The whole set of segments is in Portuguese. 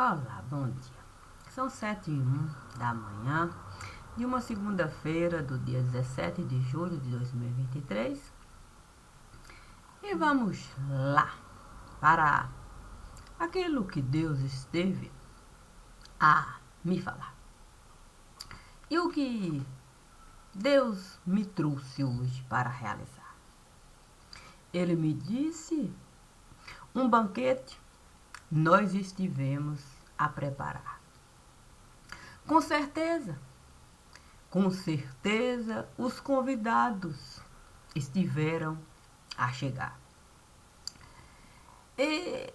Olá, bom dia. São 7h01 da manhã de uma segunda-feira do dia 17 de julho de 2023 e vamos lá para aquilo que Deus esteve a me falar. E o que Deus me trouxe hoje para realizar? Ele me disse um banquete nós estivemos a preparar. Com certeza, os convidados estiveram a chegar. E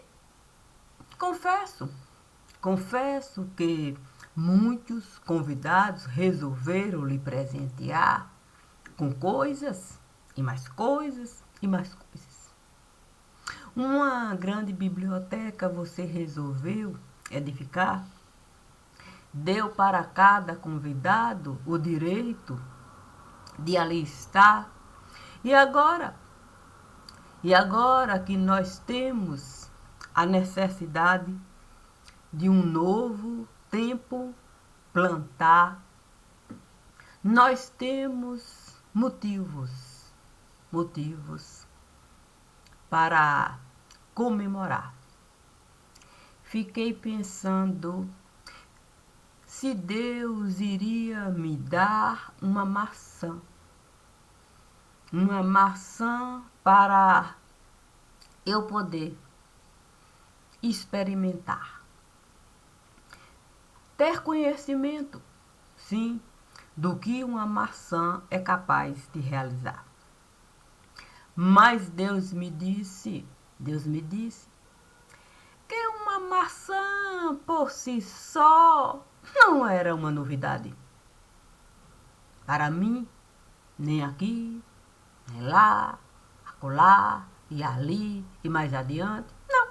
confesso que muitos convidados resolveram lhe presentear com coisas, e mais coisas, e mais coisas. Uma grande biblioteca você resolveu edificar, deu para cada convidado o direito de ali estar. E agora que nós temos a necessidade de um novo tempo plantar, nós temos motivos para comemorar. Fiquei pensando se Deus iria me dar uma maçã para eu poder experimentar. Ter conhecimento, sim, do que uma maçã é capaz de realizar. Mas Deus me disse que uma maçã por si só não era uma novidade. Para mim, nem aqui, nem lá, acolá e ali e mais adiante, não.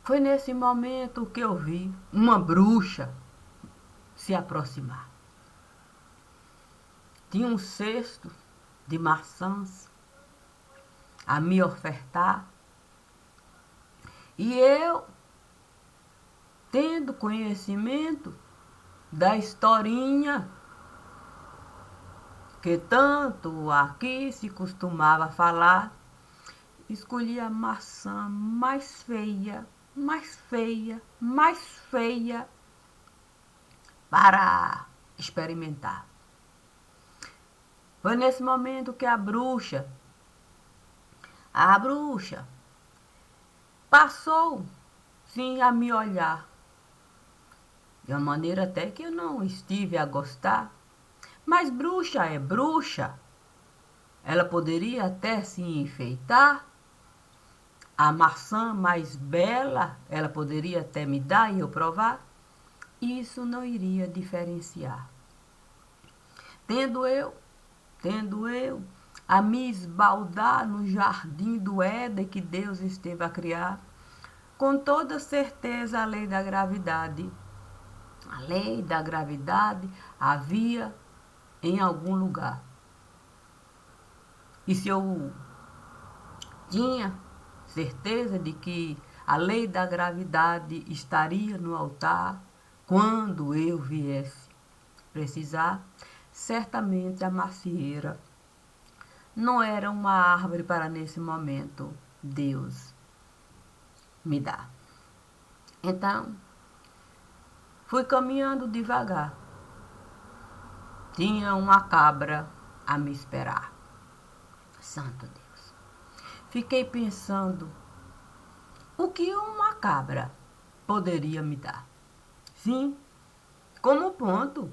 Foi nesse momento que eu vi uma bruxa se aproximar. Tinha um cesto de maçãs a me ofertar. E eu, tendo conhecimento da historinha que tanto aqui se costumava falar, escolhi a maçã mais feia para experimentar. Foi nesse momento que a bruxa passou, sim, a me olhar. De uma maneira até que eu não estive a gostar. Mas bruxa é bruxa. Ela poderia até se enfeitar. A maçã mais bela, ela poderia até me dar e eu provar. Isso não iria diferenciar. Tendo eu a me esbaldar no jardim do Éden que Deus esteve a criar, com toda certeza a lei da gravidade havia em algum lugar. E se eu tinha certeza de que a lei da gravidade estaria no altar quando eu viesse precisar, certamente a macieira não era uma árvore para nesse momento Deus me dar. Então, fui caminhando devagar. Tinha uma cabra a me esperar. Santo Deus. Fiquei pensando, o que uma cabra poderia me dar? Sim, como ponto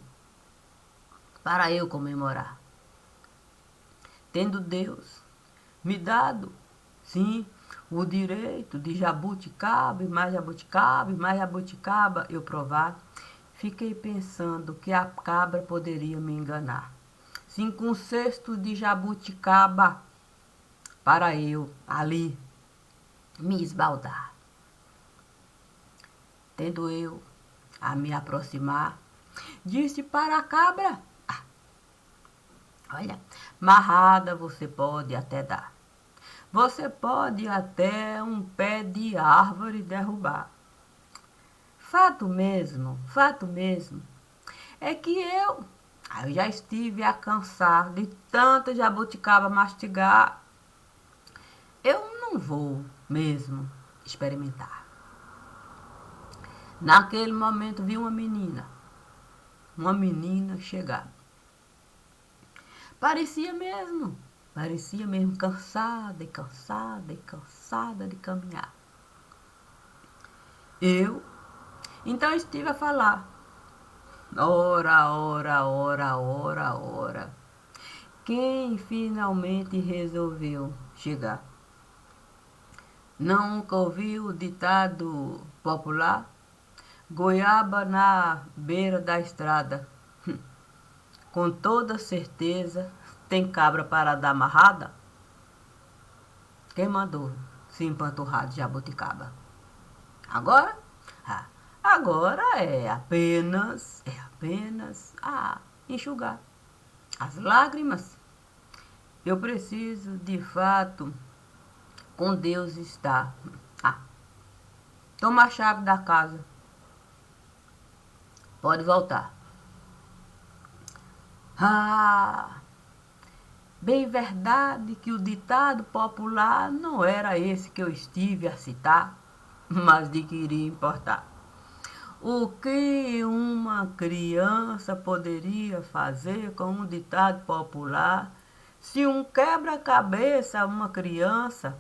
para eu comemorar. Tendo Deus me dado, sim, o direito de jabuticaba e mais jabuticaba e mais jabuticaba eu provar, fiquei pensando que a cabra poderia me enganar. Sim, com um cesto de jabuticaba para eu ali me esbaldar. Tendo eu a me aproximar, disse para a cabra: olha, marrada você pode até dar. Você pode até um pé de árvore derrubar. fato mesmo, é que eu já estive a cansar de tanta jabuticaba mastigar. Eu não vou mesmo experimentar. Naquele momento vi uma menina chegar. Parecia mesmo cansada de caminhar. Eu, então estive a falar. Ora. Quem finalmente resolveu chegar? Nunca ouviu o ditado popular? Goiaba na beira da estrada. Com toda certeza, tem cabra parada amarrada? Quem mandou se empanturrar de jabuticaba? Agora? Agora é apenas enxugar as lágrimas. Eu preciso, de fato, com Deus estar. Toma a chave da casa. Pode voltar. Bem verdade que o ditado popular não era esse que eu estive a citar, mas de que iria importar. O que uma criança poderia fazer com um ditado popular se um quebra-cabeça uma criança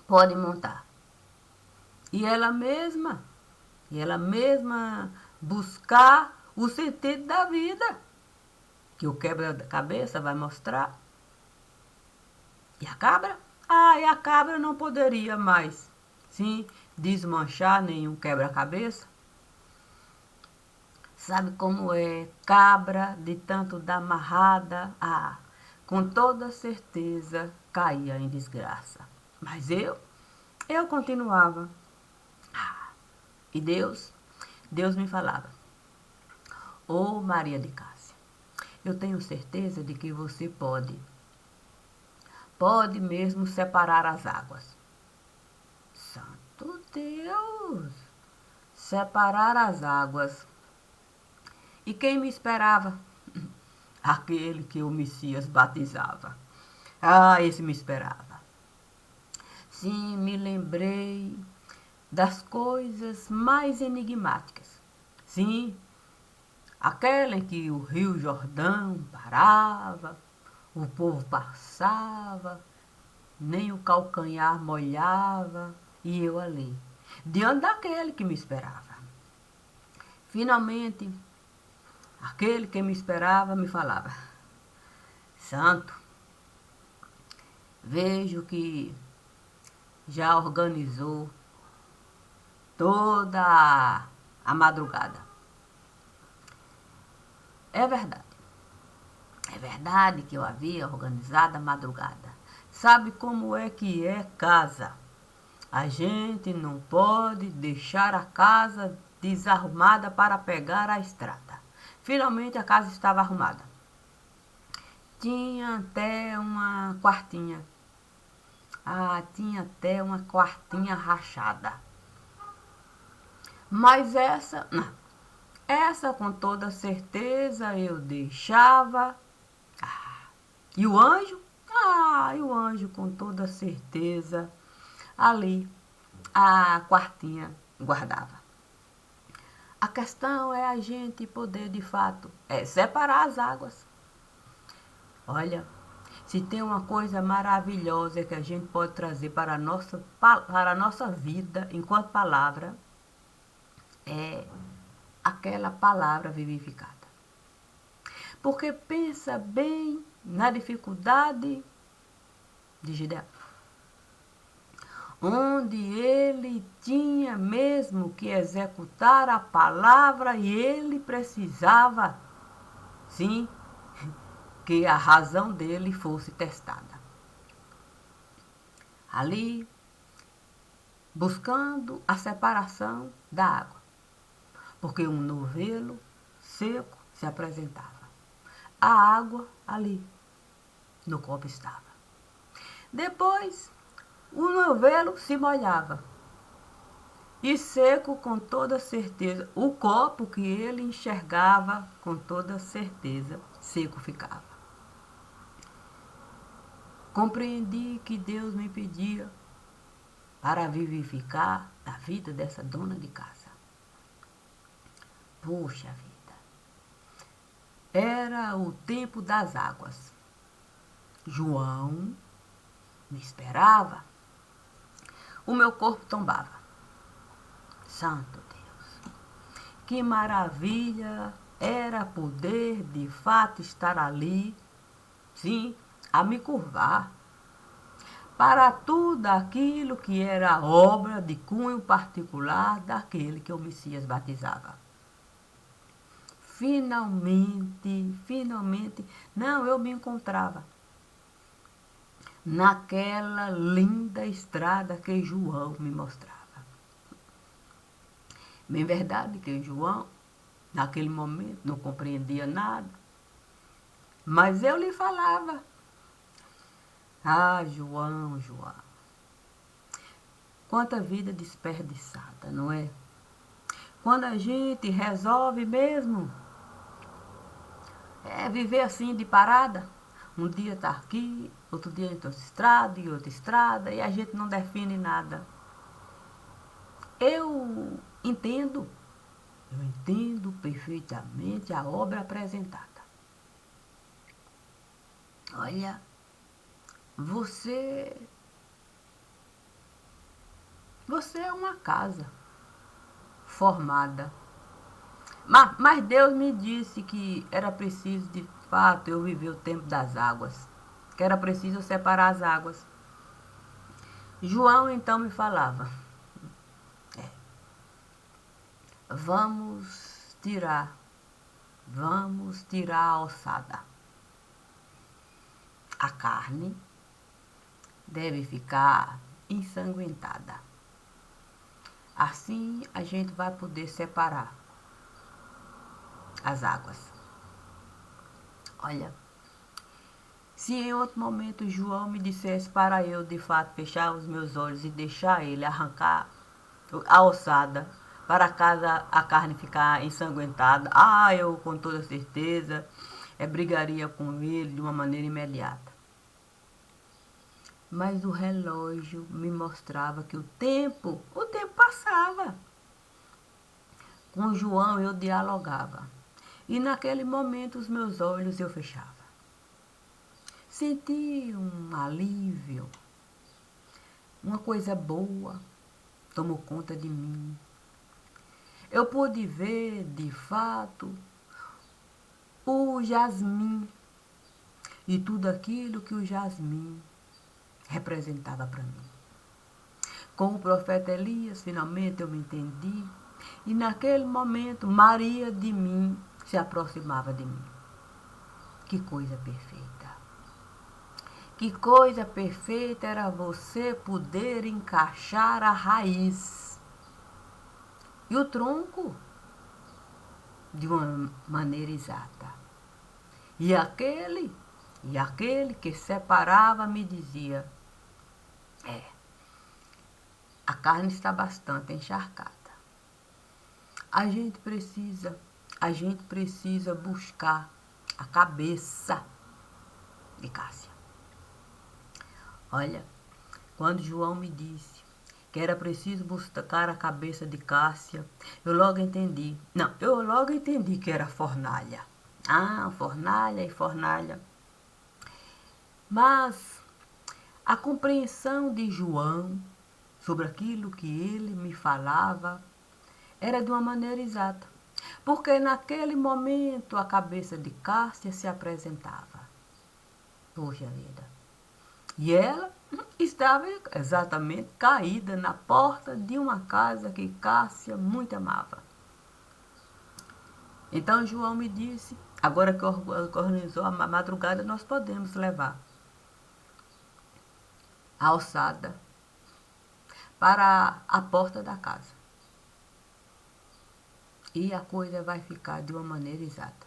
pode montar? E ela mesma buscar o sentido da vida, que o quebra-cabeça vai mostrar. E a cabra? E a cabra não poderia mais, sim, desmanchar nenhum quebra-cabeça. Sabe como é? Cabra, de tanto dar amarrada, com toda certeza caía em desgraça. Mas eu continuava. E Deus me falava: Ô Maria de Cássia, eu tenho certeza de que você pode mesmo separar as águas. Santo Deus! Separar as águas. E quem me esperava? Aquele que o Messias batizava. Esse me esperava. Sim, me lembrei das coisas mais enigmáticas. Sim, aquela em que o Rio Jordão parava, o povo passava, nem o calcanhar molhava, e eu ali, diante daquele que me esperava. Finalmente, aquele que me esperava me falava: Santo, vejo que já organizou toda a madrugada. É verdade. É verdade que eu havia organizado a madrugada. Sabe como é que é casa? A gente não pode deixar a casa desarrumada para pegar a estrada. Finalmente a casa estava arrumada. Tinha até uma quartinha. Tinha até uma quartinha rachada. Mas essa com toda certeza eu deixava. E o anjo? E o anjo com toda certeza ali a quartinha guardava. A questão é a gente poder, de fato, separar as águas. Olha, se tem uma coisa maravilhosa que a gente pode trazer para a nossa vida enquanto palavra, é aquela palavra vivificada. Porque pensa bem na dificuldade de Gideão, onde ele tinha mesmo que executar a palavra e ele precisava, sim, que a razão dele fosse testada. Ali, buscando a separação da água, porque um novelo seco se apresentava. A água ali no copo estava. Depois, o novelo se molhava. e seco com toda certeza. O copo que ele enxergava com toda certeza, seco ficava. Compreendi que Deus me pedia para vivificar a vida dessa dona de casa. Puxa vida, era o tempo das águas. João me esperava. O meu corpo tombava. Santo Deus, que maravilha era poder de fato estar ali, sim, a me curvar para tudo aquilo que era obra de cunho particular daquele que o Messias batizava. Finalmente, não, eu me encontrava naquela linda estrada que João me mostrava. Bem verdade que João, naquele momento, não compreendia nada, mas eu lhe falava. Ah, João, quanta vida desperdiçada, não é? Quando a gente resolve mesmo viver assim de parada, um dia tá aqui, outro dia em outra estrada e outra estrada, e a gente não define nada. Eu entendo perfeitamente a obra apresentada. Olha, você é uma casa formada. Mas Deus me disse que era preciso, de fato, eu viver o tempo das águas. Que era preciso separar as águas. João então me falava, vamos tirar, a ossada. A carne deve ficar ensanguentada. Assim a gente vai poder separar as águas. Olha, se em outro momento João me dissesse para eu, de fato, fechar os meus olhos e deixar ele arrancar a ossada para a carne ficar ensanguentada, eu com toda certeza brigaria com ele de uma maneira imediata. Mas o relógio me mostrava que o tempo passava. Com João eu dialogava. E naquele momento os meus olhos eu fechava. Senti um alívio, uma coisa boa tomou conta de mim. Eu pude ver, de fato, o jasmim e tudo aquilo que o jasmim representava para mim. Com o profeta Elias, finalmente eu me entendi. E naquele momento, Maria de mim se aproximava de mim. Que coisa perfeita. Que coisa perfeita era você poder encaixar a raiz e o tronco de uma maneira exata. E aquele que separava me dizia, a carne está bastante encharcada. A gente precisa buscar a cabeça de Cássia. Olha, quando João me disse que era preciso buscar a cabeça de Cássia, eu logo entendi que era fornalha. Fornalha e fornalha. Mas a compreensão de João sobre aquilo que ele me falava era de uma maneira exata, porque naquele momento a cabeça de Cássia se apresentava. Poxa vida. E ela estava exatamente caída na porta de uma casa que Cássia muito amava. Então João me disse, agora que organizou a madrugada, nós podemos levar a alçada para a porta da casa. E a coisa vai ficar de uma maneira exata.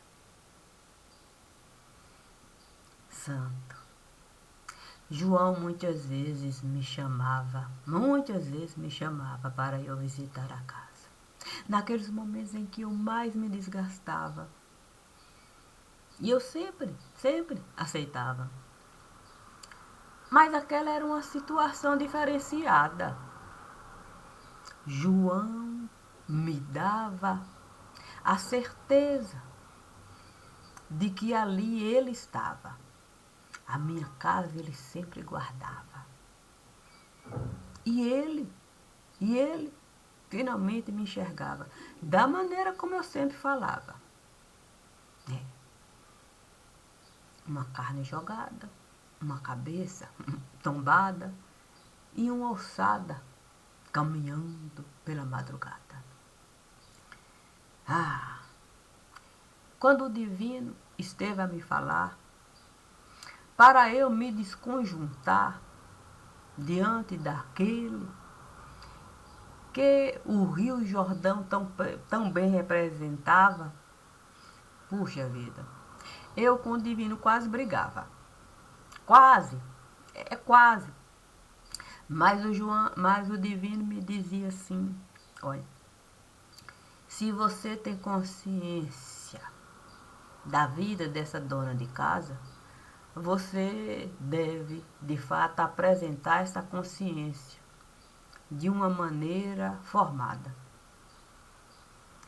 Santo. João muitas vezes me chamava para eu visitar a casa. Naqueles momentos em que eu mais me desgastava. E eu sempre aceitava. Mas aquela era uma situação diferenciada. João me dava a certeza de que ali ele estava. A minha casa ele sempre guardava. E ele finalmente me enxergava da maneira como eu sempre falava. É. Uma carne jogada, uma cabeça tombada e uma ossada caminhando pela madrugada. Ah, quando o divino esteve a me falar, para eu me desconjuntar diante daquele que o Rio Jordão tão bem representava, puxa vida, eu com o divino quase brigava. Quase, quase. Mas o divino me dizia assim, olha, se você tem consciência da vida dessa dona de casa, você deve, de fato, apresentar essa consciência de uma maneira formada.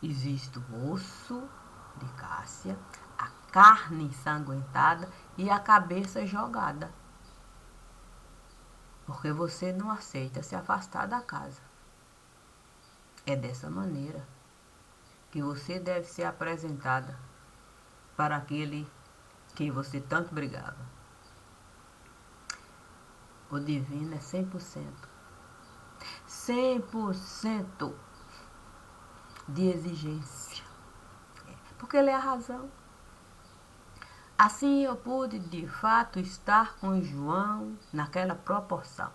Existe o osso de Cássia, a carne ensanguentada e a cabeça jogada. Porque você não aceita se afastar da casa. É dessa maneira que você deve ser apresentada para aquele que você tanto brigava. O divino é 100%. 100% de exigência. Porque ele é a razão. Assim eu pude de fato estar com João naquela proporção.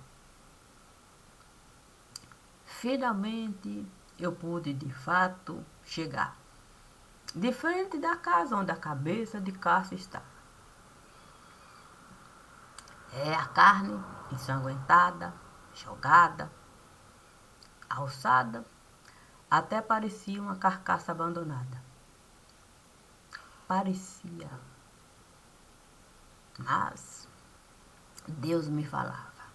Finalmente eu pude de fato chegar de frente da casa onde a cabeça de Cássia está. É a carne ensanguentada, jogada, alçada, até parecia uma carcaça abandonada. Parecia. Mas Deus me falava.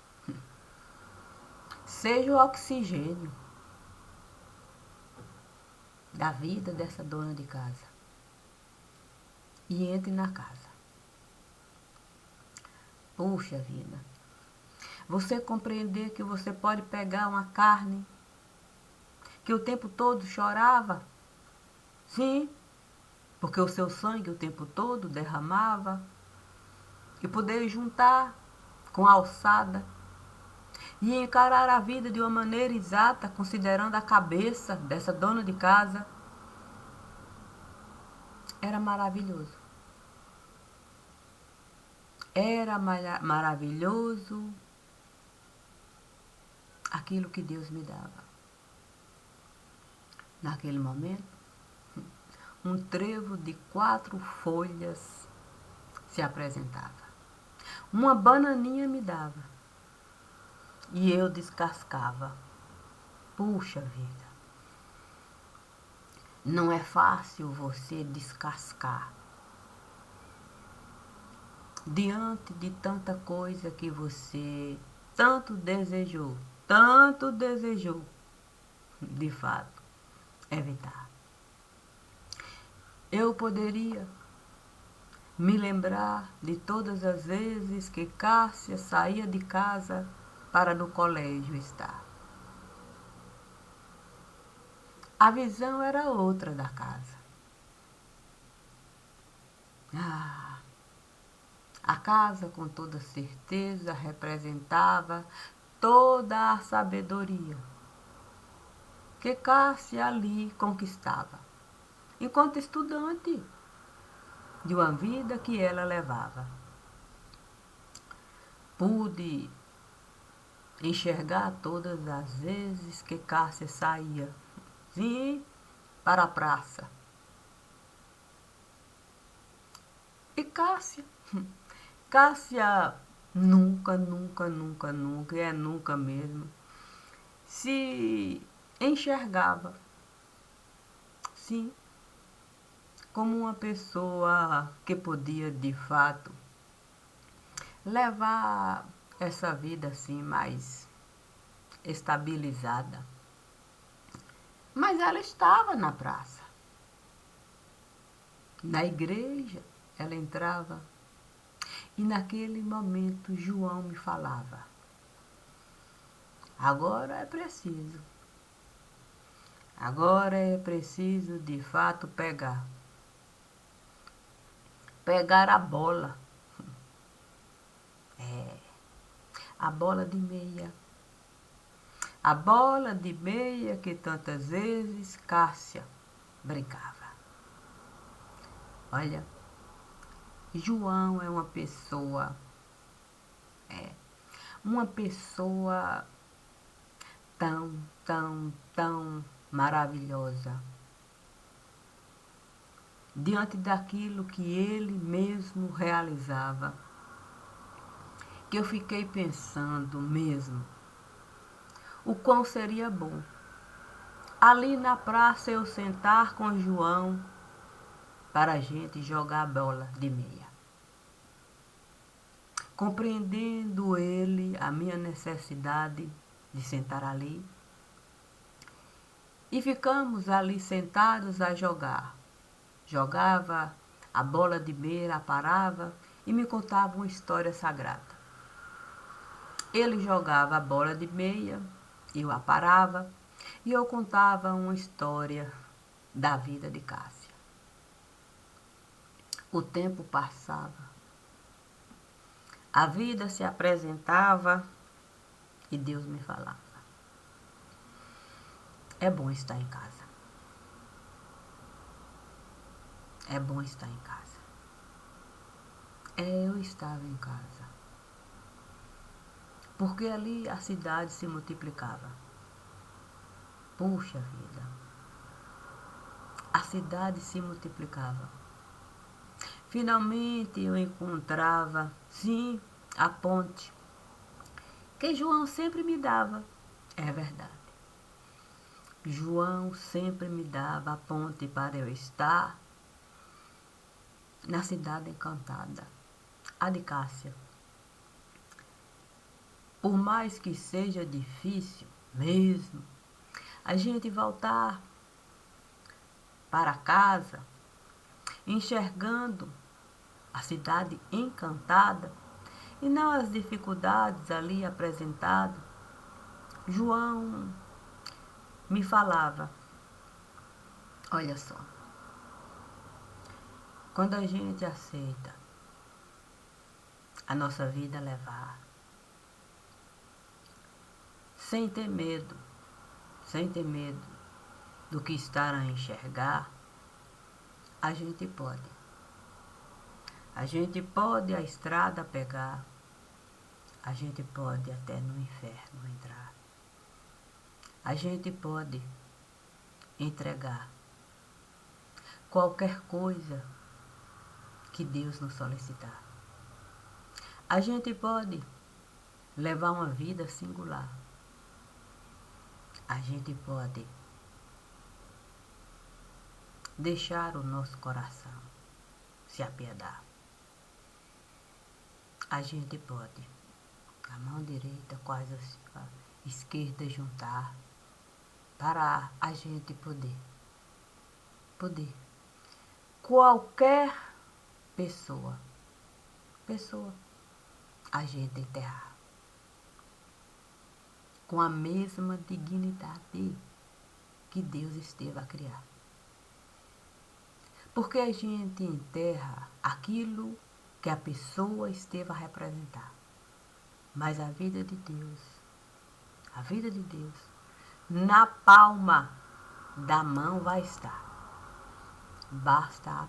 Seja o oxigênio da vida dessa dona de casa. E entre na casa. Puxa vida. Você compreender que você pode pegar uma carne que o tempo todo chorava. Sim, porque o seu sangue o tempo todo derramava. E poder juntar com a alçada e encarar a vida de uma maneira exata, considerando a cabeça dessa dona de casa, era maravilhoso. Era maravilhoso aquilo que Deus me dava. Naquele momento, um trevo de 4 folhas se apresentava. Uma bananinha me dava. E eu descascava. Puxa vida. Não é fácil você descascar. Diante de tanta coisa que você tanto desejou, de fato, evitar. Eu poderia me lembrar de todas as vezes que Cássia saía de casa para no colégio estar. A visão era outra da casa. A casa, com toda certeza, representava toda a sabedoria que Cássia ali conquistava, enquanto estudante de uma vida que ela levava. Pude enxergar todas as vezes que Cássia saía, sim, para a praça. E Cássia nunca, nunca, nunca, nunca, e é nunca mesmo, se enxergava, sim, como uma pessoa que podia de fato levar essa vida assim mais estabilizada. Mas ela estava na praça, na igreja, ela entrava e naquele momento João me falava: agora é preciso de fato pegar a bola, a bola de meia. A bola de meia que tantas vezes Cássia brincava. Olha, João é uma pessoa tão, tão, tão maravilhosa. Diante daquilo que ele mesmo realizava, que eu fiquei pensando mesmo, o quão seria bom ali na praça eu sentar com João para a gente jogar bola de meia. Compreendendo ele a minha necessidade de sentar ali, e ficamos ali sentados a jogar. Jogava a bola de meia, parava e me contava uma história sagrada. Ele jogava a bola de meia, eu a parava e eu contava uma história da vida de Cássia. O tempo passava, a vida se apresentava e Deus me falava: é bom estar em casa. É bom estar em casa. Eu estava em casa. Porque ali a cidade se multiplicava. Puxa vida. A cidade se multiplicava. Finalmente eu encontrava, sim, a ponte que João sempre me dava. É verdade. João sempre me dava a ponte para eu estar na cidade encantada, a de Cássia. Por mais que seja difícil mesmo a gente voltar para casa, enxergando a cidade encantada e não as dificuldades ali apresentadas, João me falava: olha só, quando a gente aceita a nossa vida levar, sem ter medo, sem ter medo do que estar a enxergar, a gente pode. A gente pode a estrada pegar, a gente pode até no inferno entrar. A gente pode entregar qualquer coisa que Deus nos solicitar. A gente pode levar uma vida singular. A gente pode deixar o nosso coração se apiedar. A gente pode a mão direita com a esquerda juntar para a gente poder qualquer pessoa a gente enterrar com a mesma dignidade que Deus esteve a criar. Porque a gente enterra aquilo que a pessoa esteve a representar. Mas a vida de Deus, na palma da mão vai estar. Basta a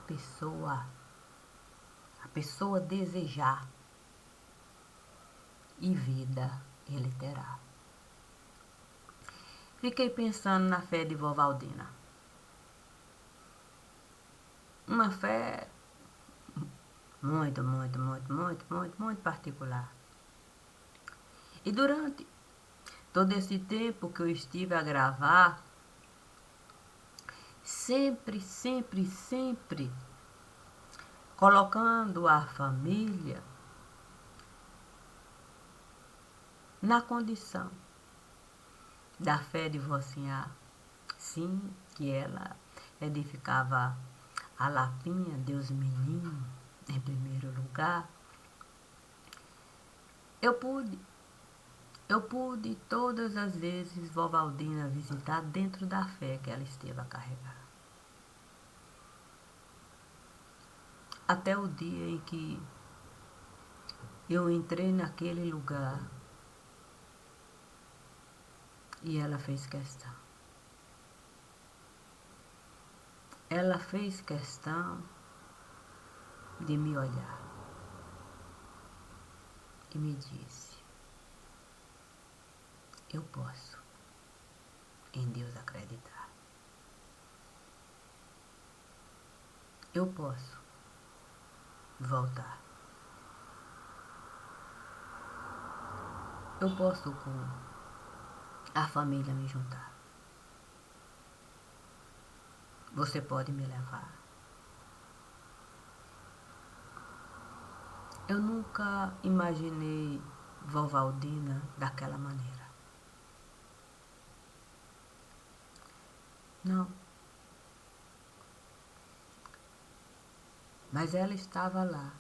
pessoa desejar e vida ele terá. Fiquei pensando na fé de vovó Aldina. Uma fé muito, muito, muito, muito, muito, muito particular. E durante todo esse tempo que eu estive a gravar, sempre, sempre, sempre colocando a família na condição da fé de vocinha. Sim, que ela edificava a Lapinha, Deus menino, em primeiro lugar. Eu pude todas as vezes vovó Aldina visitar dentro da fé que ela esteve a carregar. Até o dia em que eu entrei naquele lugar e ela fez questão. Ela fez questão de me olhar e me disse: eu posso em Deus acreditar. Eu posso voltar. Eu posso com a família me juntar. Você pode me levar. Eu nunca imaginei vovó Aldina daquela maneira. Não. Mas ela estava lá.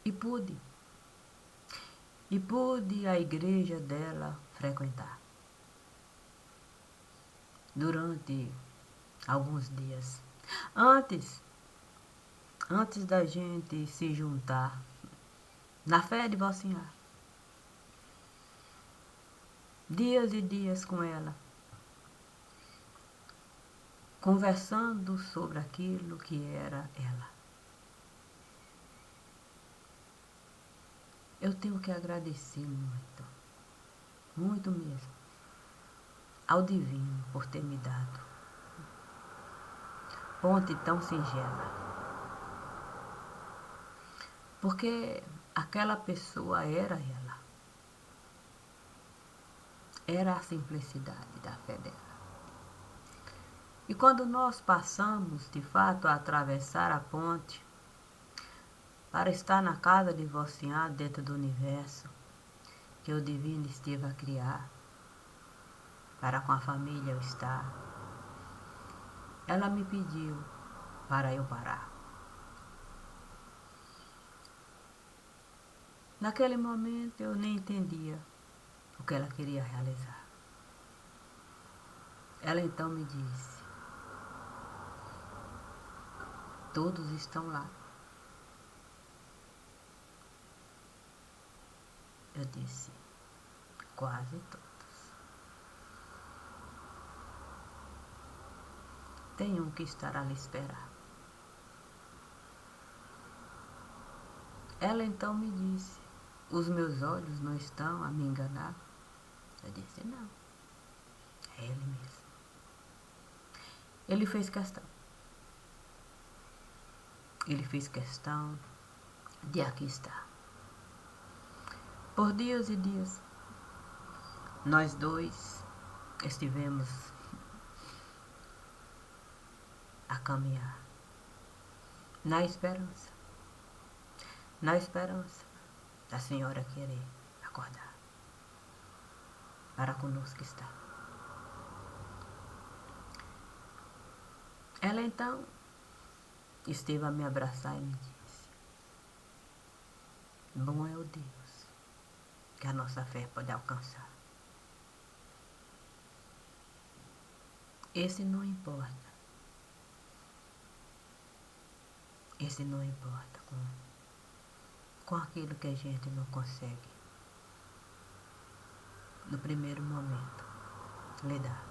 E pude a igreja dela frequentar durante alguns dias. Antes da gente se juntar na fé de vocinha. Dias e dias com ela, conversando sobre aquilo que era ela. Eu tenho que agradecer muito, muito mesmo, ao Divino por ter me dado ponte tão singela. Porque aquela pessoa era ela. Era a simplicidade da fé dela. E quando nós passamos, de fato, a atravessar a ponte, para estar na casa de vocinha dentro do universo que o Divino esteve a criar, para com a família eu estar, ela me pediu para eu parar. Naquele momento eu nem entendia o que ela queria realizar. Ela então me disse: todos estão lá. Eu disse: quase todos. Tem um que estará a lhe esperar. Ela então me disse: os meus olhos não estão a me enganar? Eu disse: não, é ele mesmo. Ele fez questão. Ele fez questão de aqui estar. Por dias e dias, nós dois estivemos a caminhar na esperança da senhora querer acordar para conosco estar. Ela então esteve a me abraçar e me disse: bom é o Deus que a nossa fé pode alcançar. Esse não importa. Esse não importa com aquilo que a gente não consegue no primeiro momento lhe dar.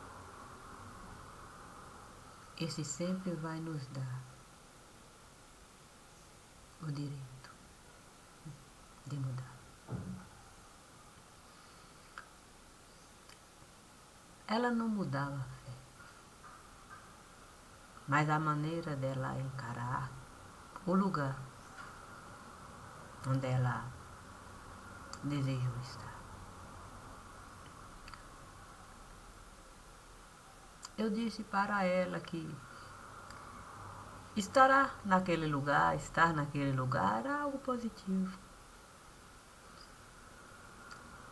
Esse sempre vai nos dar o direito de mudar. Ela não mudava a fé, mas a maneira dela encarar o lugar onde ela desejou estar. Eu disse para ela que estar naquele lugar era algo positivo.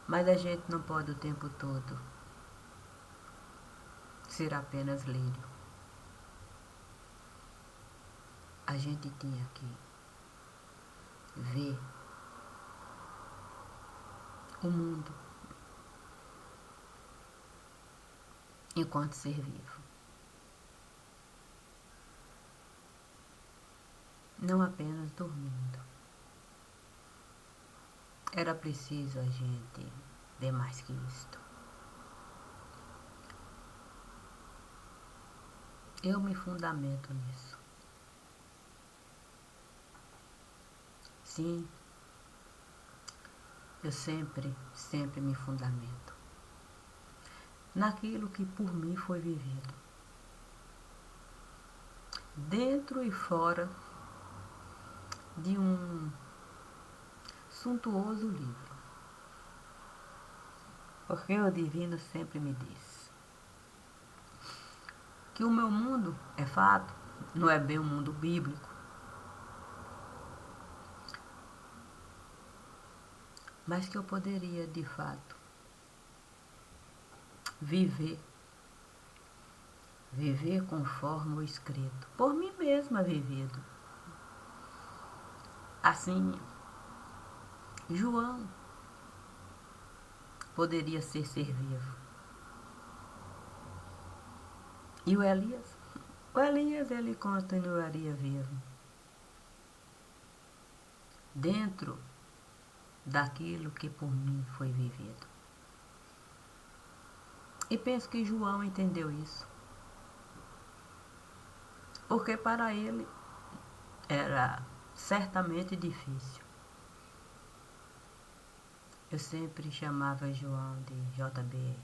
Mas a gente não pode o tempo todo ser apenas lírio. A gente tinha que ver o mundo enquanto ser vivo. Não apenas dormindo. Era preciso a gente ver mais que isto. Eu me fundamento nisso. Sim, eu sempre me fundamento naquilo que por mim foi vivido, dentro e fora de um suntuoso livro. Porque o divino sempre me diz que o meu mundo é fato, não é bem um mundo bíblico, mas que eu poderia de fato viver conforme o escrito, por mim mesma vivido. Assim, João poderia ser vivo. E o Elias? O Elias, ele continuaria vivo. Dentro daquilo que por mim foi vivido. E penso que João entendeu isso. Porque para ele era certamente difícil. Eu sempre chamava João de JB,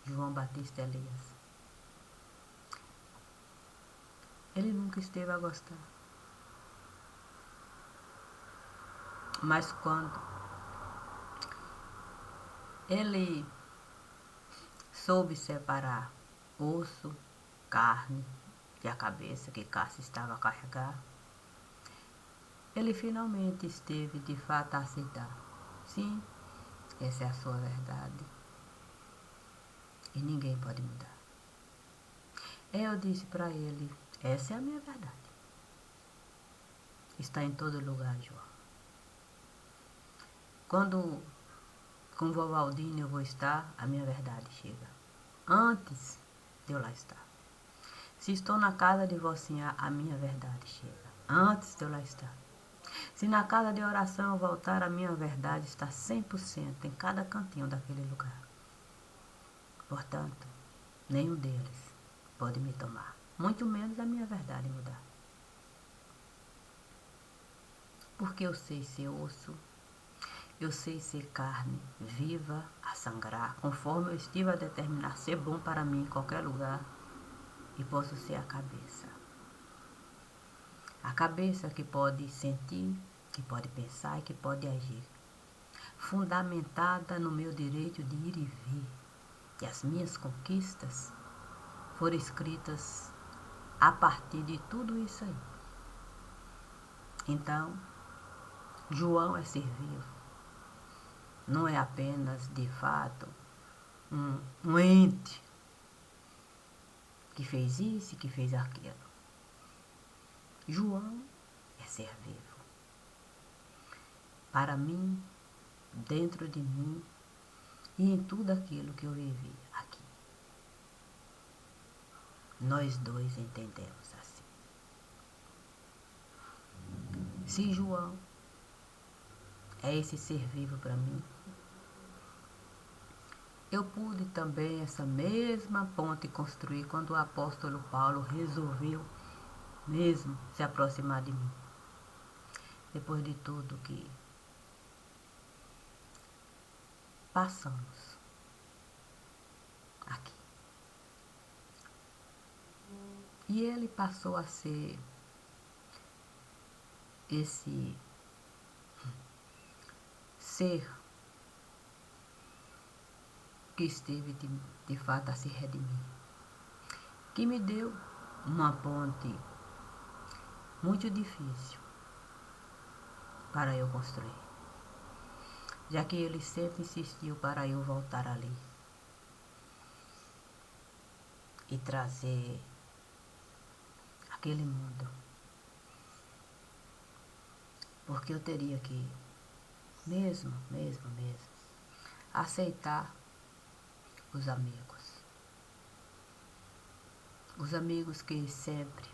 João Batista Elias. Ele nunca esteve a gostar. Mas quando ele soube separar osso, carne e a cabeça que Cássio estava a carregar, ele finalmente esteve de fato a aceitar. Sim, essa é a sua verdade. E ninguém pode mudar. Eu disse para ele, essa é a minha verdade. Está em todo lugar, João. Quando com o vovô Aldinho eu vou estar, a minha verdade chega. Antes de eu lá estar. Se estou na casa de vocinha, a minha verdade chega. Antes de eu lá estar. Se na casa de oração eu voltar, a minha verdade está 100% em cada cantinho daquele lugar. Portanto, nenhum deles pode me tomar. Muito menos a minha verdade mudar. Porque eu sei ser osso, eu sei ser carne viva a sangrar, conforme eu estive a determinar ser bom para mim em qualquer lugar, e posso ser a cabeça. A cabeça que pode sentir, que pode pensar e que pode agir. Fundamentada no meu direito de ir e vir. E as minhas conquistas foram escritas a partir de tudo isso aí. Então, João é ser vivo. Não é apenas, de fato, um ente que fez isso e que fez aquilo. João é ser vivo. Para mim, dentro de mim e em tudo aquilo que eu vivi aqui. Nós dois entendemos assim. Se João é esse ser vivo para mim, eu pude também essa mesma ponte construir quando o apóstolo Paulo resolveu mesmo se aproximar de mim. Depois de tudo que passamos aqui. E ele passou a ser esse ser que esteve de fato a se redimir, que me deu uma ponte muito difícil para eu construir, já que ele sempre insistiu para eu voltar ali e trazer aquele mundo, porque eu teria que mesmo, aceitar os amigos. Os amigos que sempre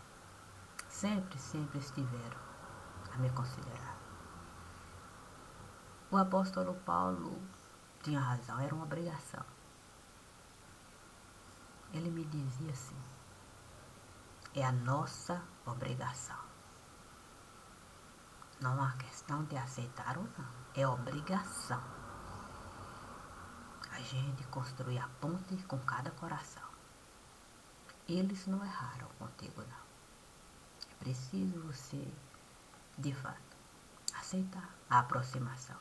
estiveram a me considerar. O apóstolo Paulo tinha razão, era uma obrigação. Ele me dizia assim: é a nossa obrigação. Não há questão de aceitar ou não, é obrigação. A gente construir a ponte com cada coração. Eles não erraram contigo, não. É preciso você, de fato, aceitar a aproximação.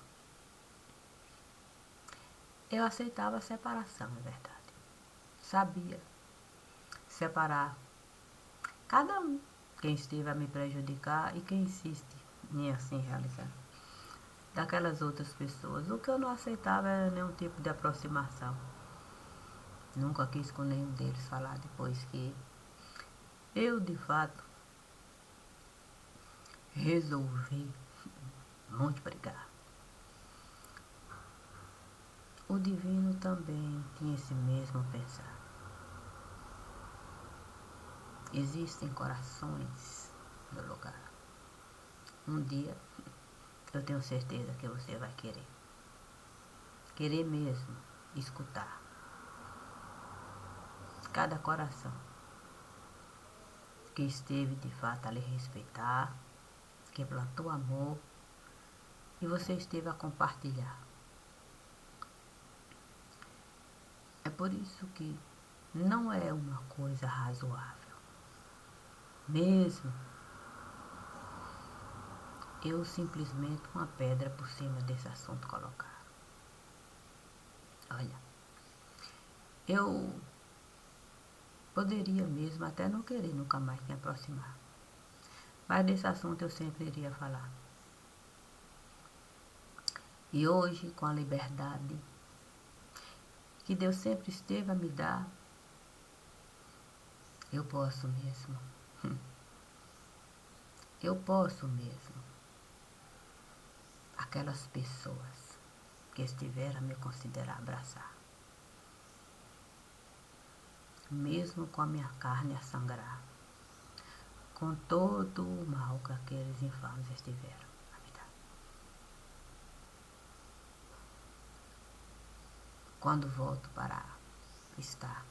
Eu aceitava a separação, é verdade. Sabia separar cada um, quem esteve a me prejudicar e quem insiste em assim realizar, daquelas outras pessoas. O que eu não aceitava era nenhum tipo de aproximação. Nunca quis com nenhum deles falar depois que eu, de fato, resolvi muito brigar. O divino também tinha esse mesmo pensar. Existem corações no lugar. Um dia, eu tenho certeza que você vai querer. Querer mesmo escutar. Cada coração que esteve de fato a lhe respeitar, que plantou amor e você esteve a compartilhar. É por isso que não é uma coisa razoável. Mesmo eu simplesmente uma pedra por cima desse assunto colocar. Olha, eu poderia mesmo até não querer nunca mais me aproximar. Mas desse assunto eu sempre iria falar. E hoje, com a liberdade que Deus sempre esteve a me dar, eu posso mesmo. Eu posso mesmo. Aquelas pessoas que estiveram a me considerar abraçar. Mesmo com a minha carne a sangrar. Com todo o mal que aqueles infames estiveram a me dar. Quando volto para estar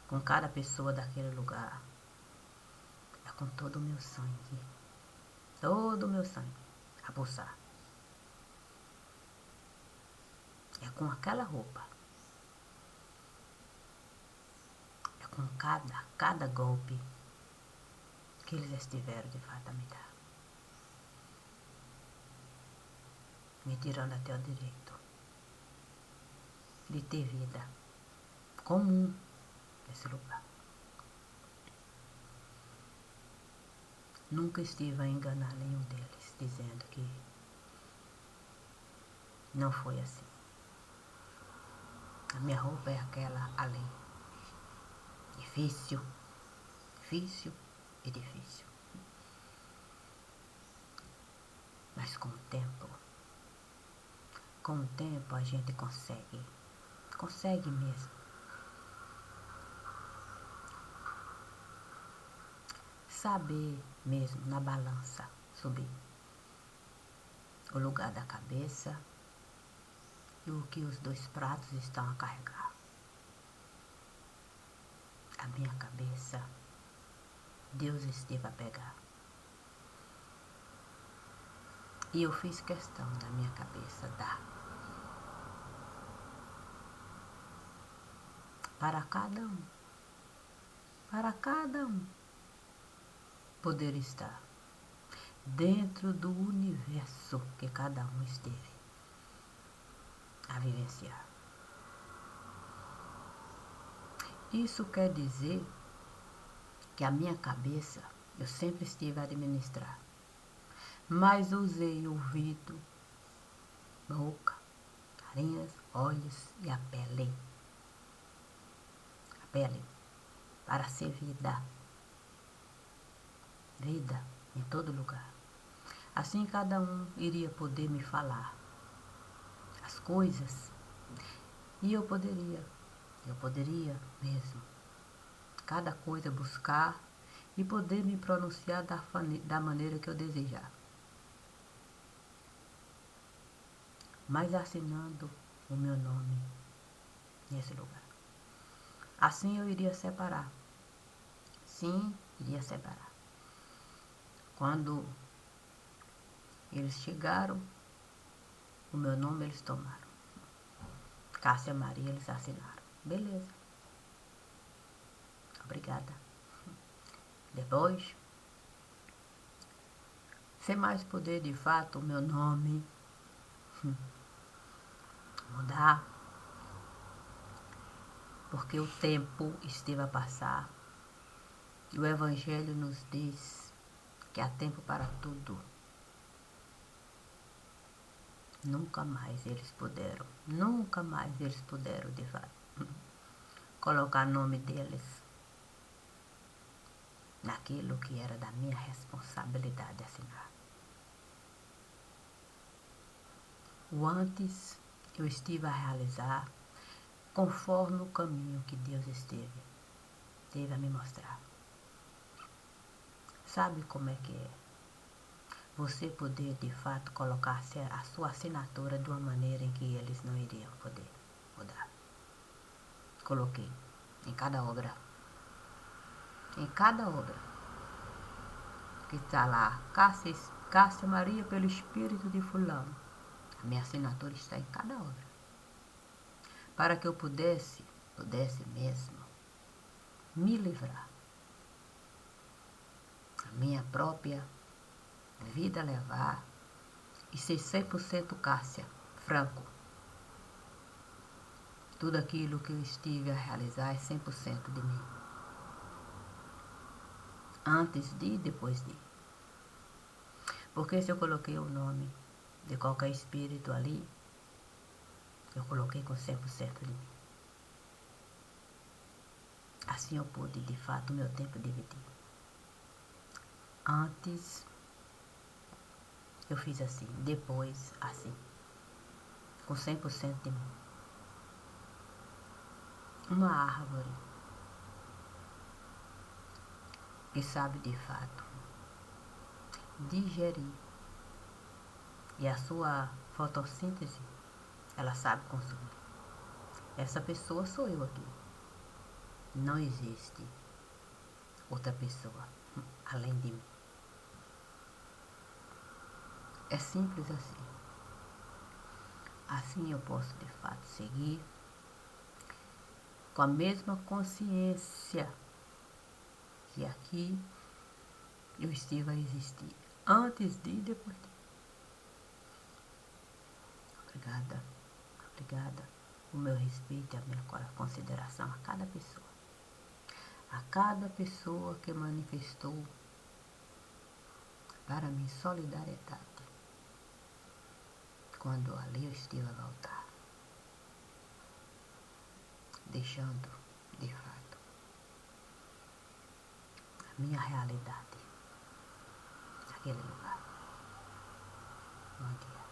com cada pessoa daquele lugar, é com todo o meu sangue a pulsar. É com aquela roupa, é com cada golpe que eles estiveram de fato a me dar, me tirando até o direito de ter vida comum nesse lugar. Nunca estive a enganar nenhum deles, dizendo que não foi assim. A minha roupa é aquela ali. Difícil e difícil. Mas com o tempo a gente consegue mesmo. Saber mesmo na balança subir o lugar da cabeça e o que os dois pratos estão a carregar. A minha cabeça, Deus esteve a pegar. E eu fiz questão da minha cabeça dar para cada um poder estar dentro do universo que cada um esteve a vivenciar. Isso quer dizer que a minha cabeça eu sempre estive a administrar, mas usei ouvido, boca, nariz, olhos e a pele para ser vida em todo lugar. Assim cada um iria poder me falar as coisas e eu poderia mesmo, cada coisa buscar e poder me pronunciar da maneira que eu desejar, mas assinando o meu nome nesse lugar. Assim eu iria separar. Sim, iria separar. Quando eles chegaram, o meu nome eles tomaram. Cássia Maria eles assinaram. Beleza. Obrigada. Depois, sem mais poder de fato o meu nome mudar, porque o tempo esteve a passar. E o Evangelho nos diz que há tempo para tudo. Nunca mais eles puderam de fato colocar nome deles naquilo que era da minha responsabilidade de assinar. O antes eu estive a realizar conforme o caminho que Deus teve a me mostrar. Sabe como é que é? Você poder de fato colocar a sua assinatura de uma maneira em que eles não iriam poder mudar. Coloquei em cada obra que está lá, Cássia Maria pelo Espírito de fulano. A minha assinatura está em cada obra. Para que eu pudesse mesmo me livrar. A minha própria vida levar e ser 100% Cássia, franco. Tudo aquilo que eu estive a realizar é 100% de mim. Antes de e depois de. Porque se eu coloquei o nome de qualquer espírito ali, eu coloquei com 100% de mim. Assim eu pude, de fato, o meu tempo dividir. Antes, eu fiz assim. Depois, assim. Com 100% de mim. Uma árvore que sabe, de fato, digerir. E a sua fotossíntese, ela sabe consumir. Essa pessoa sou eu aqui. Não existe outra pessoa além de mim. É simples assim. Assim eu posso de fato seguir com a mesma consciência que aqui eu estive a existir, antes de e depois de. Obrigada. O meu respeito e a minha consideração a cada pessoa. A cada pessoa que manifestou para mim solidariedade quando ali eu estive a voltar, deixando de fato a minha realidade naquele lugar. Bom dia.